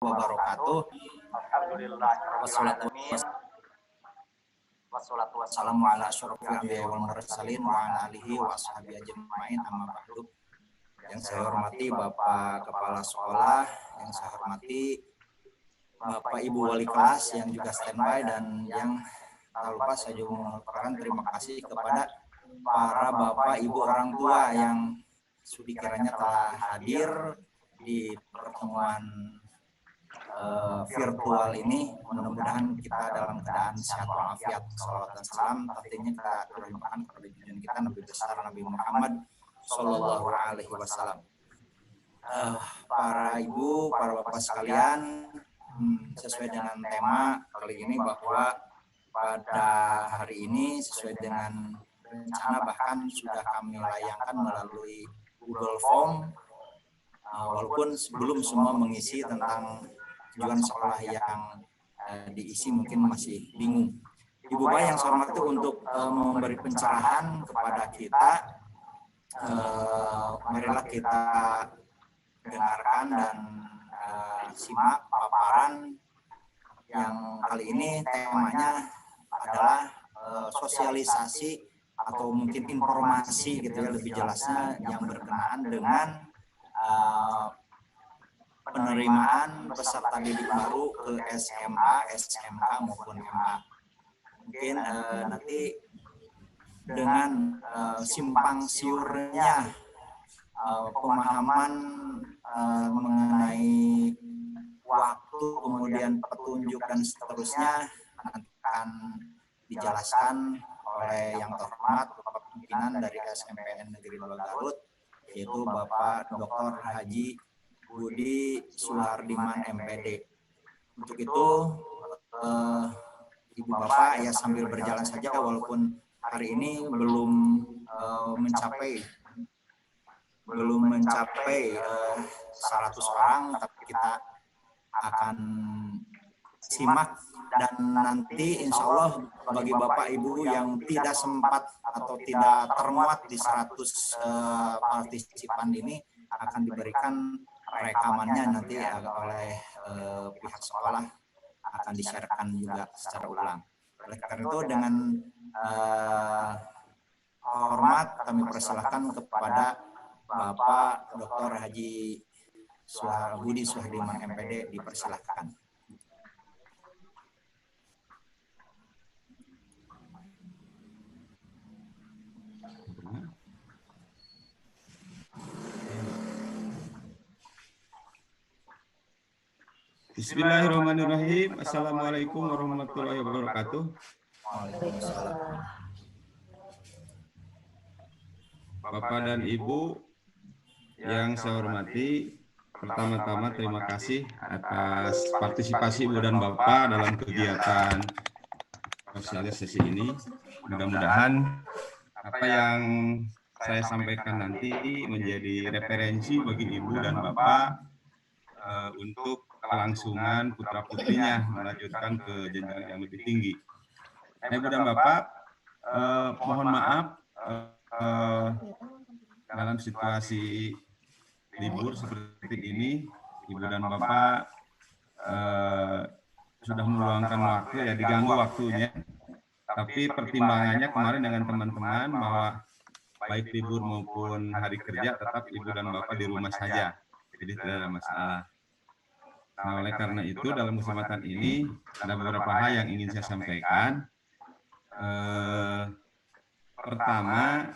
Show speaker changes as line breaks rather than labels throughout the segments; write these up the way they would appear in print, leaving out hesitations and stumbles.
wabarakatuh. Wassalatu wassalamu ala asyrofil anbiya'i wal mursalin wa ala alihi wa ashabihi ajmain, amma ba'du. Yang saya hormati Bapak Kepala Sekolah, yang saya hormati Bapak Ibu Wali Kelas yang juga standby, dan yang tak lupa saya juga mengucapkan terima kasih kepada para Bapak Ibu orang tua yang kiranya telah hadir di pertemuan virtual ini. Mudah-mudahan kita dalam keadaan sehat walafiat, salawat dan salam tentunya kita terlimpahkan kepada junjungan kita Nabi besar Nabi Muhammad Sallallahu Alaihi Wasallam. Para ibu, para bapak sekalian, sesuai dengan tema kali ini bahwa pada hari ini sesuai dengan rencana bahkan sudah kami layangkan melalui Google Form, walaupun belum semua mengisi tentang tujuan sekolah yang diisi mungkin masih bingung. Ibu bapak yang saya hormati, untuk memberi pencerahan kepada kita, marilah kita dengarkan dan simak paparan yang kali ini temanya adalah sosialisasi atau mungkin informasi gitu ya, lebih jelasnya yang berkenaan dengan penerimaan peserta didik baru ke SMA, SMK maupun MA. Mungkin nanti dengan simpang siurnya pemahaman mengenai waktu, kemudian petunjuk dan seterusnya akan dijelaskan oleh yang terhormat Bapak Pimpinan dari SMPN Negeri 2 Garut, yaitu Bapak Dr. Haji Budi Suhardiman MPD. Untuk itu Ibu Bapak ya sambil berjalan saja, walaupun hari ini belum mencapai 100 orang, tapi kita akan simak, dan nanti insya Allah bagi Bapak Ibu yang tidak sempat atau tidak termuat di 100 partisipan ini akan diberikan rekamannya nanti oleh pihak sekolah, akan di-sharekan juga secara ulang. Oleh karena itu dengan hormat kami persilahkan kepada Bapak Dr. Haji Budi Suhardiman MPD, dipersilahkan.
Bismillahirrahmanirrahim. Assalamualaikum warahmatullahi wabarakatuh. Bapak dan Ibu yang saya hormati, pertama-tama terima kasih atas partisipasi Ibu dan Bapak dalam kegiatan sosialisasi ini. Mudah-mudahan apa yang saya sampaikan nanti menjadi referensi bagi Ibu dan Bapak untuk kelangsungan putra-putrinya melanjutkan ke jenjang yang lebih tinggi. Ibu dan Bapak, mohon maaf dalam situasi libur seperti ini, Ibu dan Bapak sudah meluangkan waktu, ya diganggu waktunya. Tapi pertimbangannya kemarin dengan teman-teman bahwa baik libur maupun hari kerja tetap Ibu dan Bapak di rumah saja, jadi tidak ada masalah. Nah, oleh karena itu dalam kesempatan ini ada beberapa hal yang ingin saya sampaikan. Pertama,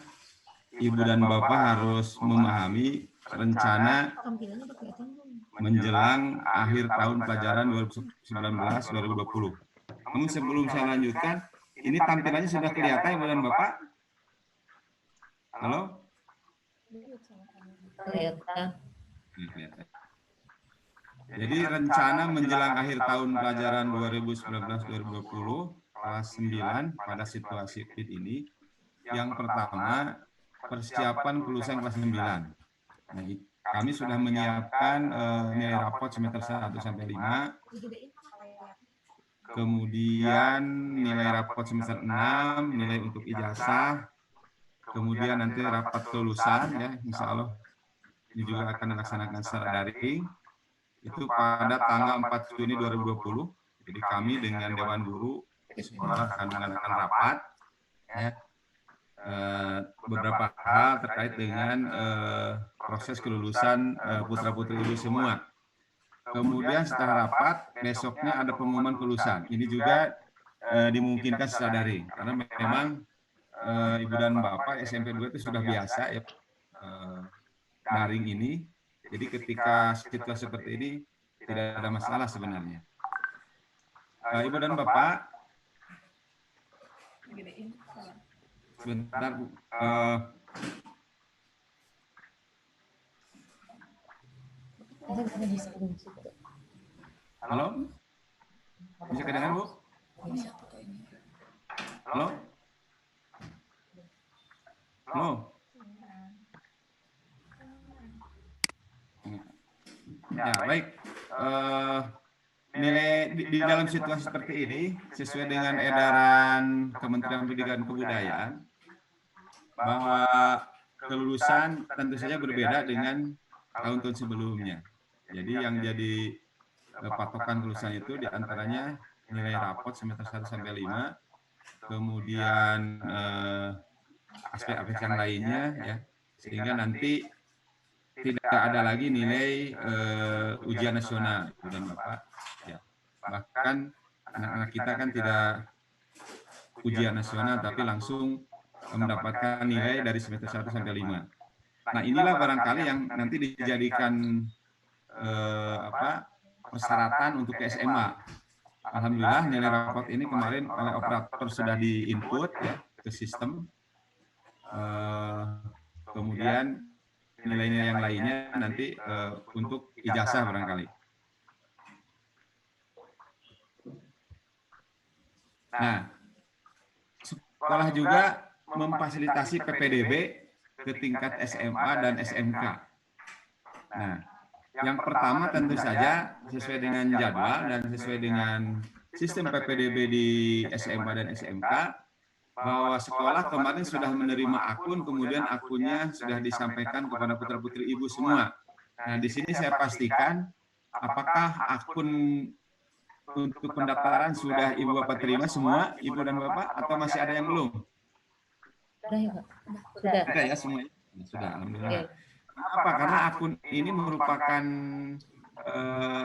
Ibu dan Bapak harus memahami rencana menjelang akhir tahun pelajaran 2019-2020. Namun sebelum saya lanjutkan, ini tampilannya sudah kelihatan Ibu dan Bapak? Halo? Kelihatan. Jadi rencana menjelang akhir tahun pelajaran 2019-2020 kelas 9 pada situasi COVID ini, yang pertama persiapan kelulusan kelas 9. Nah, kami sudah menyiapkan nilai rapot semester 1 sampai 5. Kemudian nilai rapot semester 6, nilai untuk ijazah. Kemudian nanti rapat kelulusan, ya insya Allah ini juga akan dilaksanakan secara daring. itu pada tanggal 4 Juni 2020. Jadi kami dengan Dewan Guru di sekolah akan mengadakan rapat ya, beberapa hal terkait dengan proses kelulusan putra-putri ibu semua. Kemudian setelah rapat, besoknya ada pengumuman kelulusan. Ini juga dimungkinkan secara daring, karena memang Ibu dan Bapak SMP 2 itu sudah biasa ya daring ini. Jadi ketika situasi seperti ini tidak ada masalah sebenarnya. Ibu dan Bapak, sebentar Bu. Halo? Bisa kedengar Bu? Halo? Halo? Ya, baik. Nilai di dalam situasi seperti ini, sesuai dengan edaran Kementerian Pendidikan dan Kebudayaan, bahwa kelulusan tentu saja berbeda dengan tahun-tahun sebelumnya. Jadi yang jadi patokan kelulusan itu diantaranya nilai rapot semester 1 sampai 5, kemudian aspek-aspek yang lainnya, ya, sehingga nanti tidak ada lagi nilai ujian nasional, Ibu dan Bapak. Ya. Bahkan anak-anak kita kan tidak ujian nasional, tapi langsung mendapatkan nilai dari semester 1 sampai 5. Nah, inilah barangkali yang nanti dijadikan persyaratan untuk ke SMA. Alhamdulillah nilai rapot ini kemarin oleh operator sudah di-input ya ke sistem. Kemudian nilai-nilai yang lainnya nanti untuk ijazah barangkali. Nah, sekolah juga memfasilitasi PPDB ke tingkat SMA dan SMK. Nah, yang pertama tentu saja sesuai dengan jadwal dan sesuai dengan sistem PPDB di SMA dan SMK, bahwa sekolah kemarin sudah menerima akun, kemudian akunnya sudah disampaikan kepada putra-putri ibu semua. Nah, di sini saya pastikan apakah akun untuk pendaftaran sudah Ibu Bapak terima semua, Ibu dan Bapak, atau masih ada yang belum?
Sudah ya, Pak. Sudah.
Sudah ya semuanya? Sudah, alhamdulillah. Kenapa? Karena akun ini merupakan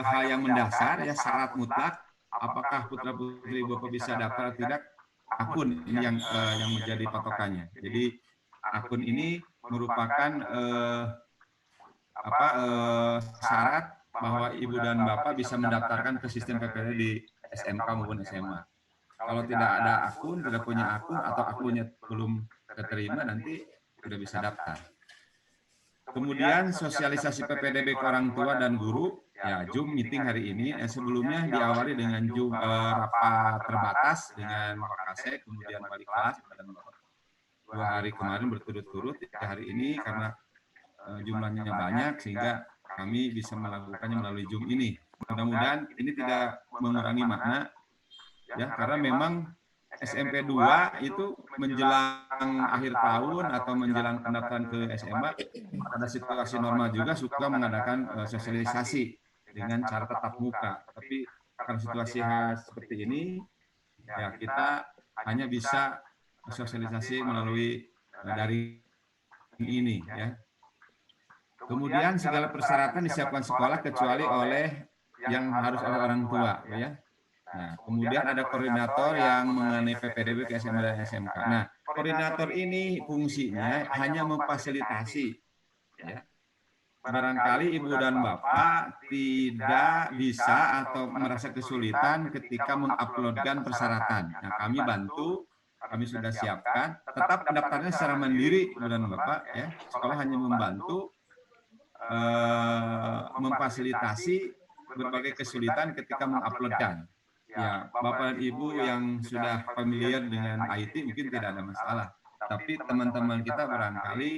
hal yang mendasar, ya, syarat mutlak. Apakah putra-putri Ibu Bapak bisa daftar atau tidak? Akun ini yang menjadi patokannya. Jadi akun ini merupakan syarat bahwa Ibu dan Bapak bisa mendaftarkan ke sistem PPDB di SMK maupun SMA. Kalau tidak ada akun, tidak punya akun, atau akunnya belum keterima, nanti tidak bisa daftar. Kemudian sosialisasi PPDB ke orang tua dan guru, ya, Zoom meeting hari ini. Sebelumnya diawali dengan Zoom rapat terbatas dengan Wakasek, kemudian wali kelas pada 2 hari kemarin berturut-turut. Hari ini karena jumlahnya banyak sehingga kami bisa melakukannya melalui Zoom ini. Mudah-mudahan ini tidak mengurangi makna, ya, karena memang SMP 2 itu menjelang akhir tahun atau menjelang pendaftaran ke SMA, pada situasi normal juga suka mengadakan sosialisasi dengan cara tatap muka. Tapi karena situasi seperti ini, ya kita hanya bisa sosialisasi melalui daring ini, ya. Kemudian segala persyaratan disiapkan sekolah kecuali oleh yang harus oleh orang tua, ya. Nah, kemudian ada koordinator yang mengenai PPDB ke SMA dan SMK. Nah, koordinator ini fungsinya hanya memfasilitasi, ya. Barangkali Ibu dan Bapak tidak bisa atau merasa kesulitan ketika menguploadkan persyaratan. Nah, kami bantu, kami sudah siapkan. Tetap pendaftarannya secara mandiri, Ibu dan Bapak, ya. Sekolah hanya membantu memfasilitasi berbagai kesulitan ketika menguploadkan. Ya, Bapak dan Ibu yang sudah familiar dengan IT mungkin tidak ada masalah. Tapi teman-teman kita barangkali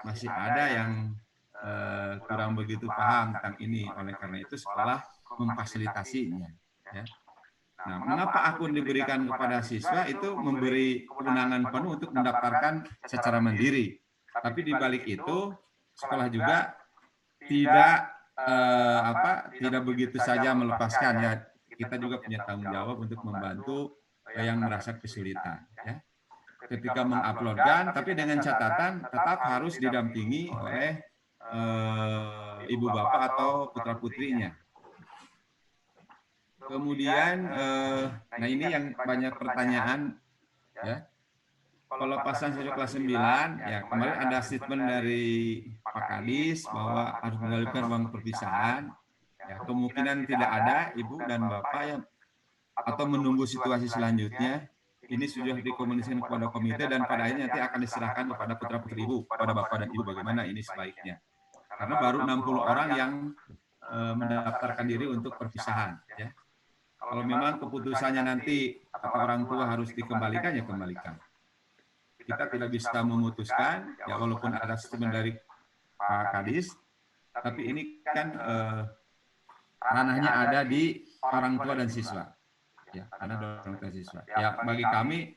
masih ada yang kurang begitu paham tentang ini. Oleh karena itu sekolah memfasilitasinya. Ya. Nah, mengapa akun diberikan kepada siswa itu memberi kewenangan penuh untuk mendaftarkan secara mandiri. Tapi di balik itu sekolah juga tidak tidak begitu saja melepaskan ya. Kita juga punya tanggung jawab untuk membantu yang merasa kesulitan ya. Ketika menguploadkan, tapi dengan catatan tetap harus didampingi oleh ibu bapak atau putra putrinya. Kemudian, nah ini yang banyak pertanyaan ya. Pelepasan siswa kelas 9, ya kemarin ada statement dari Pak Kadis bahwa harus mengalihkan uang perpisahan. Ya, kemungkinan tidak ada ibu dan bapak yang atau menunggu situasi selanjutnya. Ini sudah dikomunikasikan kepada komite dan pada akhirnya nanti akan diserahkan kepada putra putri ibu, kepada bapak dan ibu bagaimana ini sebaiknya. Karena baru 60 orang yang mendaftarkan diri untuk perpisahan. Ya. Kalau memang keputusannya nanti kata orang tua harus dikembalikan, ya kembalikan. Kita tidak bisa memutuskan, ya walaupun ada statement dari Pak Kadis, tapi ini kan ranahnya ada di orang tua dan siswa. Ya, karena orang tua dan siswa. Ya, bagi kami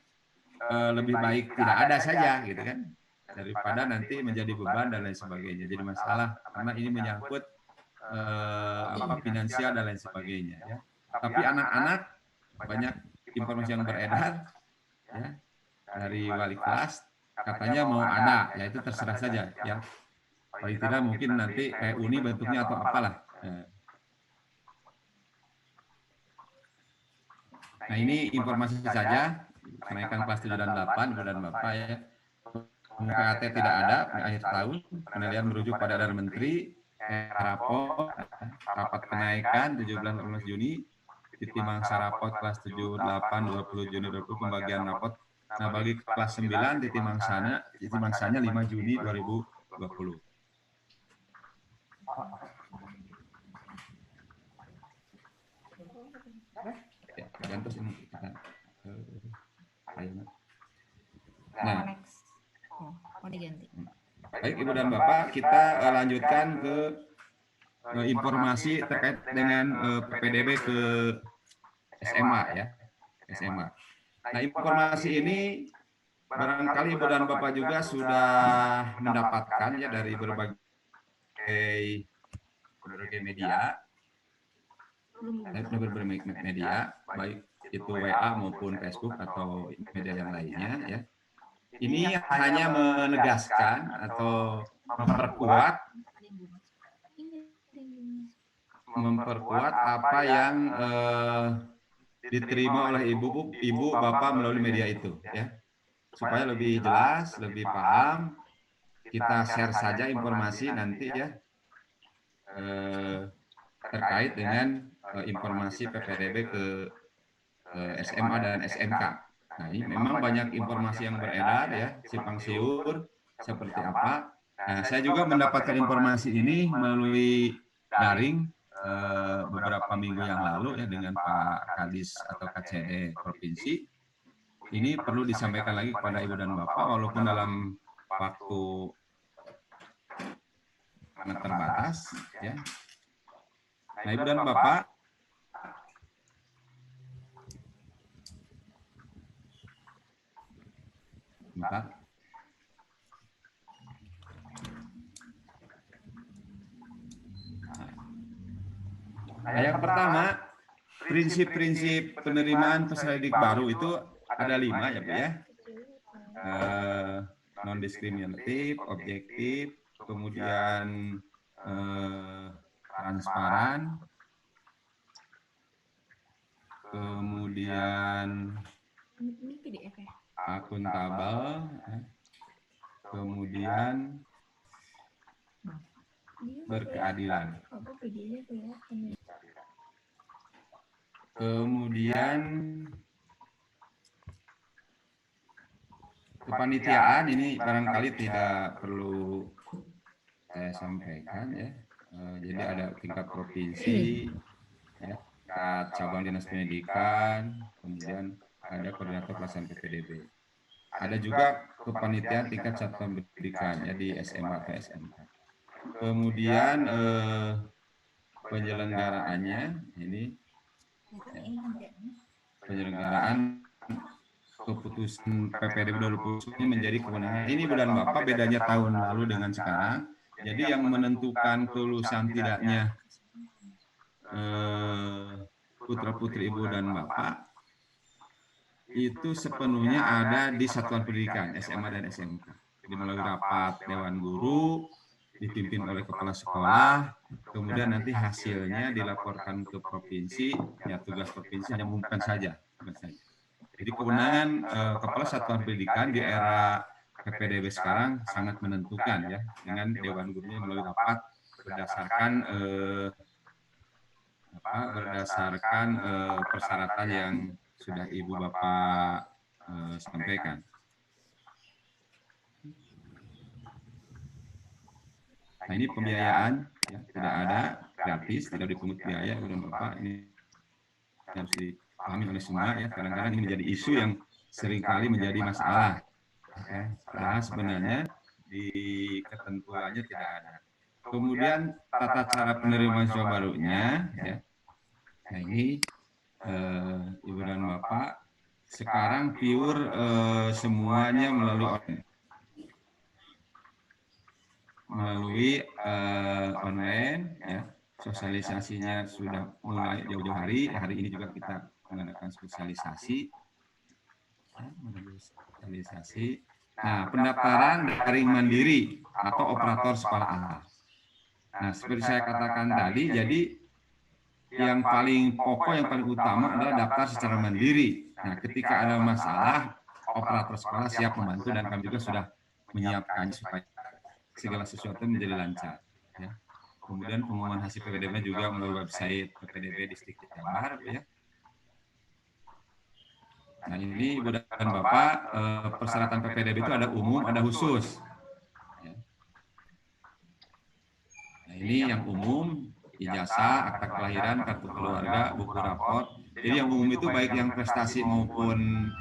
lebih baik tidak ada saja, gitu kan, daripada nanti menjadi beban dan lain sebagainya. Jadi masalah karena ini menyangkut finansial dan lain sebagainya. Ya. Tapi anak-anak banyak informasi yang beredar, ya. Dari wali kelas katanya mau ada, ya itu terserah saja ya. Paling tidak mungkin nanti kayak uni bentuknya atau apalah. Nah ini informasi saja kenaikan kelas 7 dan 8 bulan Bapak ya. UKT tidak ada akhir tahun, penilaian merujuk pada dari Menteri, rapat kenaikan 17-18 Juni, ditimang sarapot kelas 7, 8, 20 Juni 20 pembagian rapot. Nah, bagi kelas 9 ditimangsanya 5 Juni 2020. Ya, dan terus ini kita nah, baik Ibu dan Bapak, kita lanjutkan ke informasi terkait dengan PPDB ke SMA ya, SMA. Nah, informasi ini barangkali Ibu dan Bapak juga sudah mendapatkan ya dari berbagai media, baik itu WA maupun Facebook atau media yang lainnya ya. Ini hanya menegaskan atau memperkuat apa yang diterima oleh ibu bapak melalui media itu ya, supaya lebih jelas, lebih paham. Kita share saja informasi nanti ya terkait dengan informasi PPDB ke SMA dan SMK. Nah ini memang banyak informasi yang beredar ya, simpang siur seperti apa. Nah saya juga mendapatkan informasi ini melalui daring beberapa minggu yang lalu ya dengan Pak Kadis atau KCD Provinsi. Ini perlu disampaikan lagi kepada Ibu dan Bapak walaupun dalam waktu sangat terbatas ya. Nah Ibu dan Bapak, nah, yang pertama, prinsip-prinsip penerimaan peserta didik baru itu ada 5 ya Bu ya. Non-diskriminatif, objektif, kemudian transparan, kemudian akuntabel, kemudian berkeadilan. Kemudian kepanitiaan ini barangkali tidak perlu saya sampaikan ya. Jadi ada tingkat provinsi, ya, tingkat cabang dinas pendidikan, kemudian ada koordinator pelaksanaan PPDB. Ada juga kepanitiaan tingkat satuan pendidikan ya di SMA atau SMK. Kemudian penyelenggaraannya ini ya, penyelenggaraan keputusan PPDB 2020 ini menjadi kewenangan. Ini Bu dan Bapak bedanya tahun lalu dengan sekarang. Jadi yang menentukan kelulusan tidaknya putra-putri ibu dan bapak itu sepenuhnya ada di satuan pendidikan SMA dan SMK. Jadi melalui rapat dewan guru dipimpin oleh kepala sekolah, kemudian nanti hasilnya dilaporkan ke provinsi. Ya, tugas provinsi hanya mengumumkan saja. Jadi kewenangan kepala satuan pendidikan di era PPDB sekarang sangat menentukan ya, dengan dewan gurunya melalui rapat berdasarkan persyaratan yang sudah Ibu Bapak sampaikan. Nah, ini pembiayaan ya, tidak ada, gratis, tidak dipungut biaya Ibu dan Bapak. Ini harus dipahami oleh semua ya. Kadang-kadang ini menjadi isu yang seringkali menjadi masalah. Ya. Padahal sebenarnya di ketentuannya tidak ada. Kemudian tata cara penerimaan siswa barunya ya. Nah, ini Ibu dan Bapak sekarang pure semuanya melalui online ya. Sosialisasinya sudah mulai jauh-jauh hari ini juga kita mengadakan sosialisasi. Nah, pendaftaran daring mandiri atau operator sekolah alat. Nah, seperti saya katakan tadi, jadi yang paling pokok, yang paling utama adalah daftar secara mandiri. Nah, ketika ada masalah, operator sekolah siap membantu dan kami juga sudah menyiapkan supaya segala sesuatu menjadi lancar. Ya. Kemudian pengumuman hasil PPDB juga melalui website PPDB Distrik Jabar. Ya. Nah, ini Ibu dan Bapak, persyaratan PPDB itu ada umum, ada khusus. Ya. Nah, ini yang umum, ijazah, akta kelahiran, kartu keluarga, buku raport. Jadi yang umum itu baik yang prestasi maupun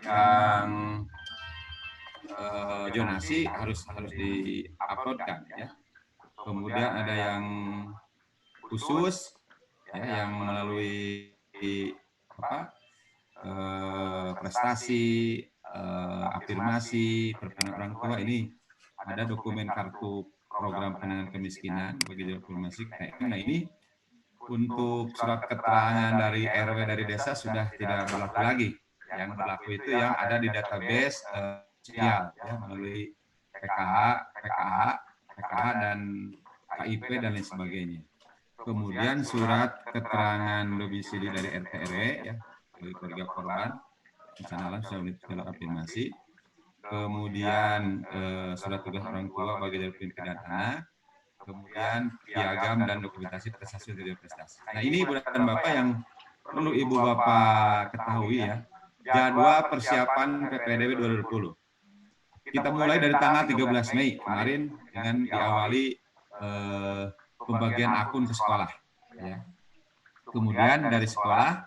yang zonasi harus di-uploadkan ya. Kemudian ada yang khusus ya, yang melalui prestasi, afirmasi, perkenalan orang tua. Ini ada dokumen kartu program penanganan kemiskinan bagi jalur afirmasi KM. Nah, ini untuk surat keterangan dari RW dari desa sudah tidak berlaku lagi. Yang berlaku itu yang ada di database sosial ya, melalui PKH dan KIP dan lain sebagainya. Kemudian surat keterangan domisili dari RT RW ya, bagi keluarga korban bencana alam sudah jalur afirmasi. Kemudian surat tugas orang tua bagi jalur pimpinan anak. Kemudian piagam dan dokumentasi prestasi dari prestasi. Nah, ini Ibu dan Bapak yang perlu Ibu Bapak ketahui ya, jadwal persiapan PPDB 2020. Kita mulai dari tanggal 13 Mei kemarin dengan diawali pembagian akun ke sekolah. Ya. Kemudian dari sekolah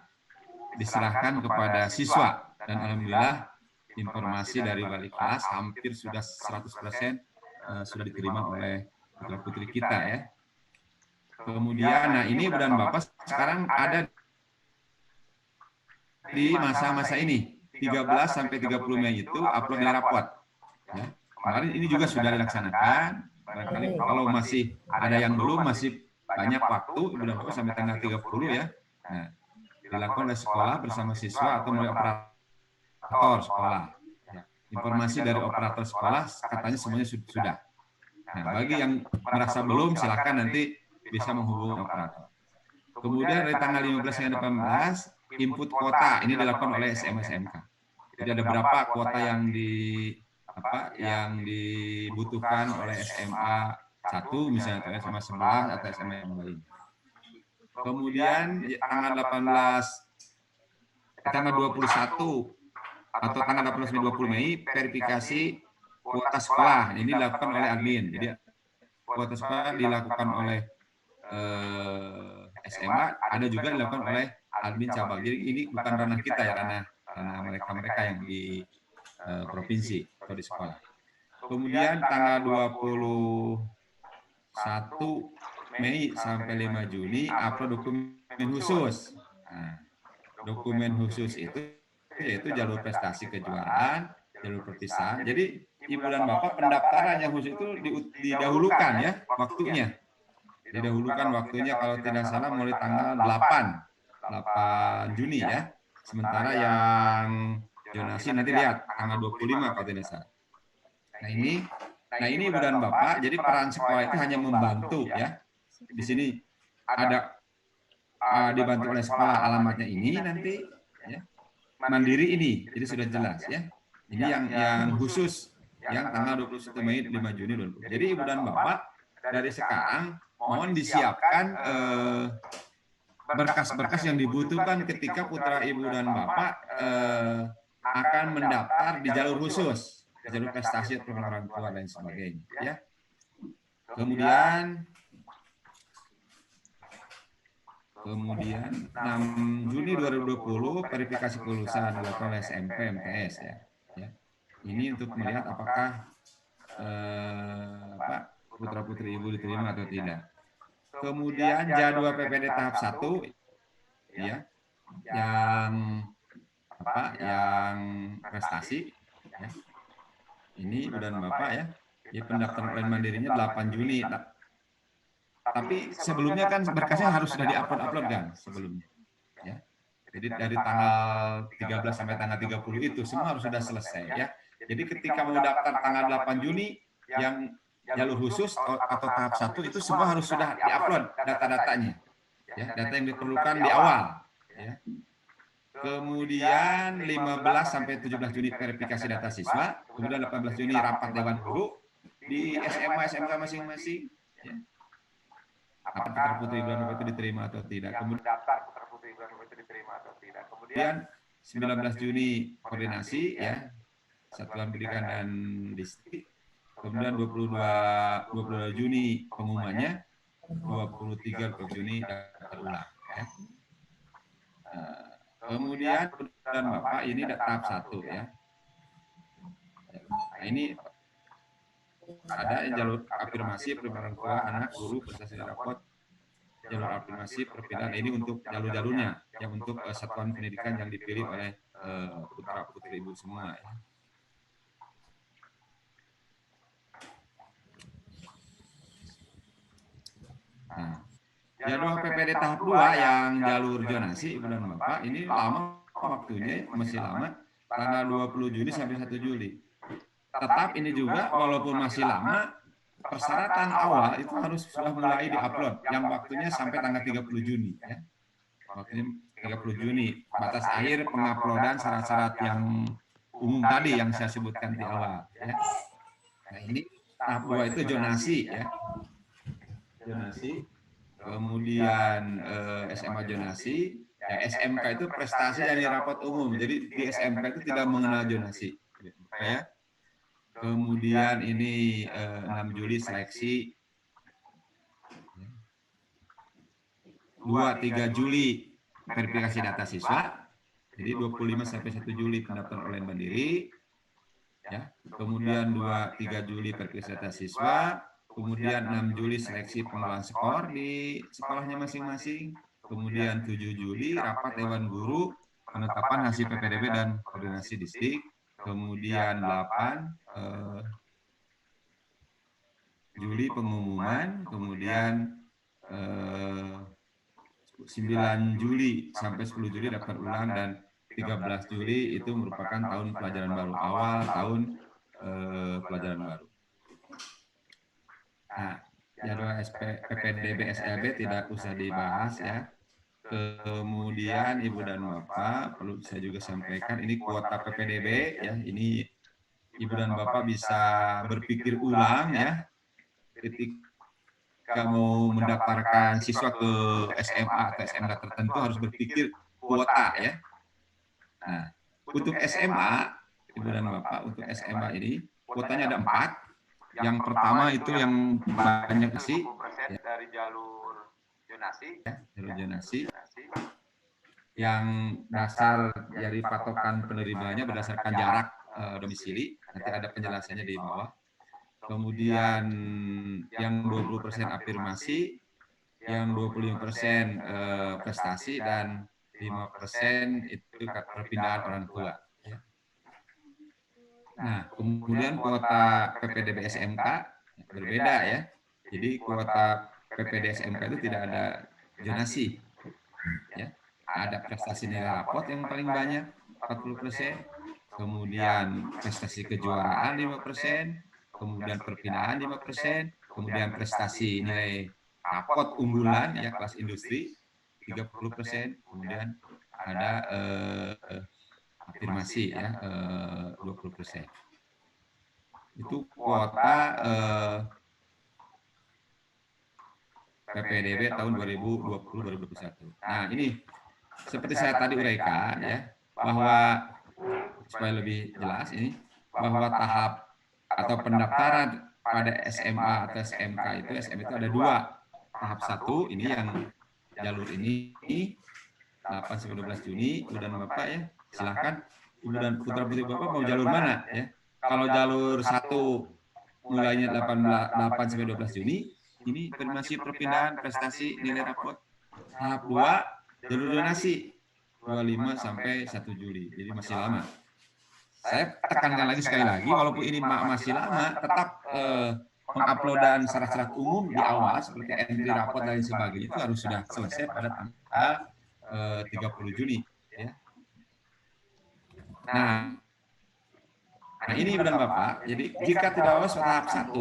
diserahkan kepada siswa dan alhamdulillah informasi dari wali kelas hampir sudah 100% sudah diterima oleh putra-putri kita ya. Kemudian, nah ini Ibu dan Bapak sekarang ada di masa-masa ini, 13 sampai 30 Mei itu upload nilai raport. Ya. Kemarin ini juga sudah dilaksanakan, barangkali kalau masih ada yang belum, masih banyak waktu, Ibu dan Bapak sampai tanggal 30 ya. Nah, dilakukan oleh sekolah bersama siswa atau melalui operator sekolah. Ya. Informasi dari operator sekolah katanya semuanya sudah. Nah, bagi yang merasa belum, silakan nanti bisa menghubungi operator. Kemudian dari tanggal 15 hingga 18, input kuota ini dilakukan oleh SMA SMK. Jadi ada berapa kuota yang dibutuhkan oleh SMA 1, misalnya atau SMA 11 atau SMA yang lain. Kemudian tanggal 21 atau tanggal 18 sampai 20 Mei verifikasi kuota sekolah ini dilakukan oleh admin. Jadi kuota sekolah dilakukan oleh SMA, ada juga dilakukan oleh admin cabang. Jadi ini bukan ranah kita ya, ranah mereka-mereka yang di provinsi atau di sekolah. Kemudian tanggal 21 Mei sampai 5 Juni upload dokumen khusus. Nah, dokumen khusus itu yaitu jalur prestasi kejuaraan, jalur perpisahan. Jadi Ibu dan Bapak pendaftaran yang khusus itu didahulukan ya waktunya. Didahulukan waktunya kalau tidak salah mulai tanggal 8 Juni ya. Sementara yang zonasi nanti lihat tanggal 25 kalau tidak salah. Nah ini Ibu dan Bapak, jadi peran sekolah itu hanya membantu ya. Di sini ada dibantu oleh sekolah, alamatnya ini nanti ya. Mandiri ini, jadi sudah jelas ya. Ini yang khusus yang tanggal 21 Mei 5 Juni 2020. Jadi Ibu dan Bapak dari sekarang mohon disiapkan berkas-berkas yang dibutuhkan ketika putra Ibu dan Bapak akan mendaftar di jalur khusus, jalur prestasi orang tua dan sebagainya ya. Kemudian 6 Juni 2020 verifikasi kelulusan dilakukan oleh SMP MTS ya. Ini untuk melihat apakah putra putri Ibu diterima atau tidak. Kemudian jadwal PPD tahap 1 ya, yang prestasi ya. Ini Ibu dan Bapak ya. Jadi pendaftaran online mandirinya 8 Juni. Tapi sebelumnya kan berkasnya harus sudah diupload kan sebelumnya. Ya. Jadi dari tanggal 13 sampai tanggal 30 itu semua harus sudah selesai ya. Jadi ketika mau daftar tanggal 8 Juni yang jalur khusus atau tahap 1 itu semua harus sudah diupload data-datanya. Ya, data yang diperlukan di awal ya. Kemudian 15 sampai 17 Juni verifikasi data siswa, kemudian 18 Juni rapat dewan guru di SMA SMK masing-masing ya. Apakah putra putri Ibu dan Bapak itu diterima atau tidak. Kemudian daftar putra putri Ibu dan Bapak itu diterima atau tidak. Kemudian 19 Juni koordinasi ya, Satuan Pendidikan dan Distrik. Kemudian 22 Juni pengumumannya, 23 Juni daftar ulang ya. Kemudian dan Bapak ini tahap 1 ya. Nah, ini ada jalur afirmasi perlindungan orang tua, anak, guru, prestasi rapot, jalur afirmasi perpindahan ini untuk jalur-jalurnya, yang untuk satuan pendidikan yang dipilih oleh putra putri Ibu semua ya. Nah, jadwal PPD tahap 2 yang jalur zonasi Ibu dan Bapak ini lama waktunya, masih lama, tanggal 20 Juni sampai 1 Juli. Tetap ini juga walaupun masih lama, persyaratan awal itu harus sudah mulai diupload yang waktunya sampai tanggal 30 Juni ya. Waktunya 30 Juni, batas akhir penguploadan syarat-syarat yang umum tadi yang saya sebutkan di awal ya. Nah, ini tahap 2 itu zonasi ya. Zonasi. Kemudian SMA zonasi, ya SMK itu prestasi dari rapat umum. Jadi di SMK itu tidak mengenal zonasi ya. Kemudian ini 6 Juli seleksi, 2-3 Juli verifikasi data siswa, jadi 25 sampai 1 Juli pendaftaran online mandiri, ya. Kemudian 2-3 Juli verifikasi data siswa, kemudian 6 Juli seleksi pengelolaan skor di sekolahnya masing-masing, kemudian 7 Juli rapat dewan guru, penetapan hasil PPDB dan koordinasi distrik, kemudian 8 Juli pengumuman, kemudian 9 Juli sampai 10 Juli daftar ulang, dan 13 Juli itu merupakan tahun pelajaran baru, awal tahun pelajaran baru. Nah, jadwal PPDB SLB tidak usah dibahas ya. Kemudian Ibu dan Bapak perlu saya juga sampaikan, ini kuota PPDB ya, ini Ibu dan Bapak bisa berpikir ulang ya ketika mau mendaftarkan siswa ke SMA atau SMK tertentu, harus berpikir kuota ya. Nah, untuk SMA Ibu dan Bapak, untuk SMA ini kuotanya ada 4. Yang pertama itu yang banyak sih ya, dari jalur zonasi ya, jalur zonasi yang dasar dari patokan penerimanya berdasarkan jarak domisili, nanti ada penjelasannya di bawah. Kemudian yang 20% afirmasi, yang 25% prestasi, dan 5% itu perpindahan orang tua. Ya. Nah, kemudian kuota PPDB SMK berbeda ya. Jadi kuota PPD SMK itu tidak ada zonasi. Ya. Ada prestasi nilai rapot yang paling banyak 40%, kemudian prestasi kejuaraan 5%, kemudian perpindahan 5%, kemudian prestasi nilai rapot unggulan ya kelas industri 30%, kemudian ada afirmasi ya 20%. Itu kuota PPDB tahun 2020-2021. Nah, ini seperti saya tadi uraikan ya, bahwa supaya lebih jelas ini, bahwa tahap atau pendaftaran pada SMA atau SMK itu, SM itu ada dua. Tahap 1 ini yang jalur ini 8-12 Juni, Ibu dan Bapak ya, silakan Ibu dan putra-putri Bapak mau jalur mana ya. Kalau jalur 1 mulainya 8-12 Juni, ini informasi perpindahan prestasi nilai rapot. Tahap 2 jalur donasi 25 sampai 1 Juli. Jadi masih lama. Saya tekankan lagi sekali lagi, walaupun ini masih lama, tetap penguploadan syarat-syarat umum di awal seperti entry rapot dan lain sebagainya itu harus sudah selesai pada tanggal 30 Juni. Ya. Nah, ini Ibu dan Bapak, jadi jika tidak lolos tahap 1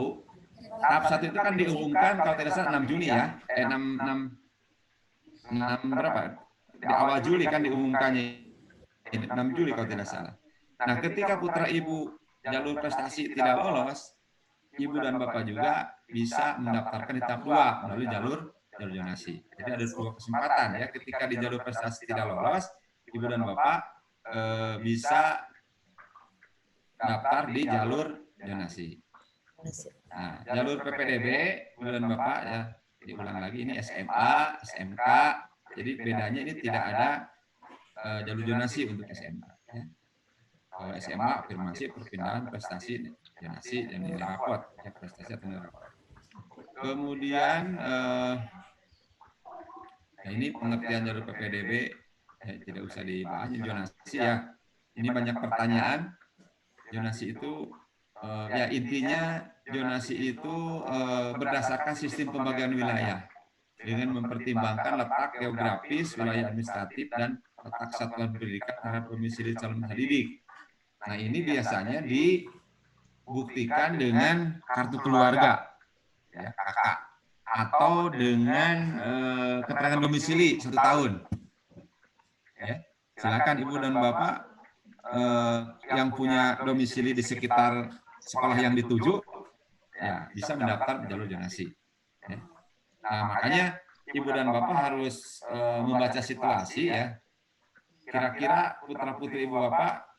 itu kan diumumkan kalau tidak salah 6 Juni ya, 6 berapa? Di awal Juli kan diumumkannya, 6 Juli kalau tidak salah. Nah, ketika putra Ibu jalur prestasi tidak lolos, Ibu dan Bapak juga bisa mendaftarkan di tahap 2 melalui jalur zonasi. Jadi ada 2 kesempatan ya, ketika di jalur prestasi tidak lolos, Ibu dan Bapak bisa daftar di jalur zonasi. Nah, jalur PPDB, Ibu dan Bapak ya, diulang lagi ini SMA, SMK, jadi bedanya ini tidak ada jalur zonasi untuk SMA. Ya. Kalau SMA, afirmasi, perpindahan, prestasi, zonasi, dan nilai rapot. Ya, prestasi atau nilai rapot. Kemudian, nah ini pengertian jalur PPDB, tidak usah dibahas, zonasi ya. Ini banyak pertanyaan. Zonasi itu, ya intinya zonasi itu berdasarkan sistem pembagian wilayah dengan mempertimbangkan letak geografis, wilayah administratif, dan letak satuan pendidikan terhadap domisili calon peserta didik. Nah, ini biasanya dibuktikan dengan kartu keluarga, ya, KK, atau dengan keterangan domisili 1 tahun. Ya, silakan Ibu dan Bapak yang punya domisili di sekitar sekolah yang dituju, ya bisa mendaftar jalur zonasi. Ya. Nah, makanya Ibu dan Bapak harus membaca situasi ya. Kira-kira putra-putri Ibu Bapak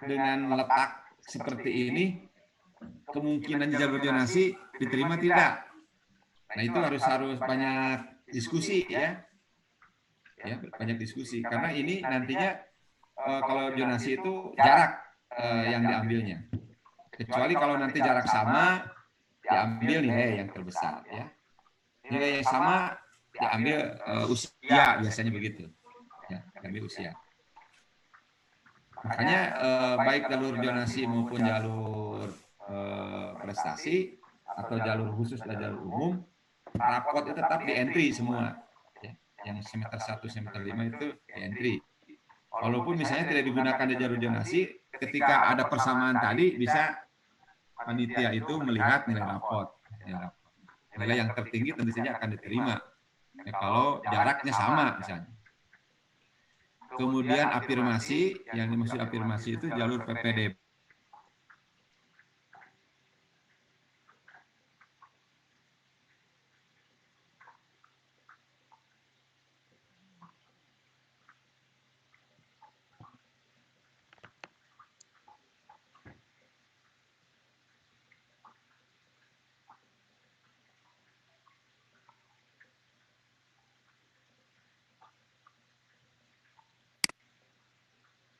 dengan letak seperti ini, kemungkinan jalur zonasi diterima tidak? Nah, itu harus banyak diskusi ya. Ya, banyak diskusi. Karena ini nantinya kalau zonasi itu jarak yang diambilnya. Kecuali kalau nanti jarak sama, diambil nilai yang terbesar ya. Nilai yang sama diambil usia, biasanya begitu. Ya, diambil usia. Makanya baik jalur zonasi maupun jalur prestasi atau jalur khusus dan jalur umum, rapot itu tetap di entry semua. Ya. Yang semester 1, semester 5 itu di entry. Walaupun misalnya tidak digunakan di jalur zonasi, ketika ada persamaan tadi bisa panitia itu melihat nilai rapot. Nilai yang tertinggi tentu saja akan diterima. Ya, kalau jaraknya sama misalnya. Kemudian afirmasi, yang dimaksud afirmasi itu jalur PPDB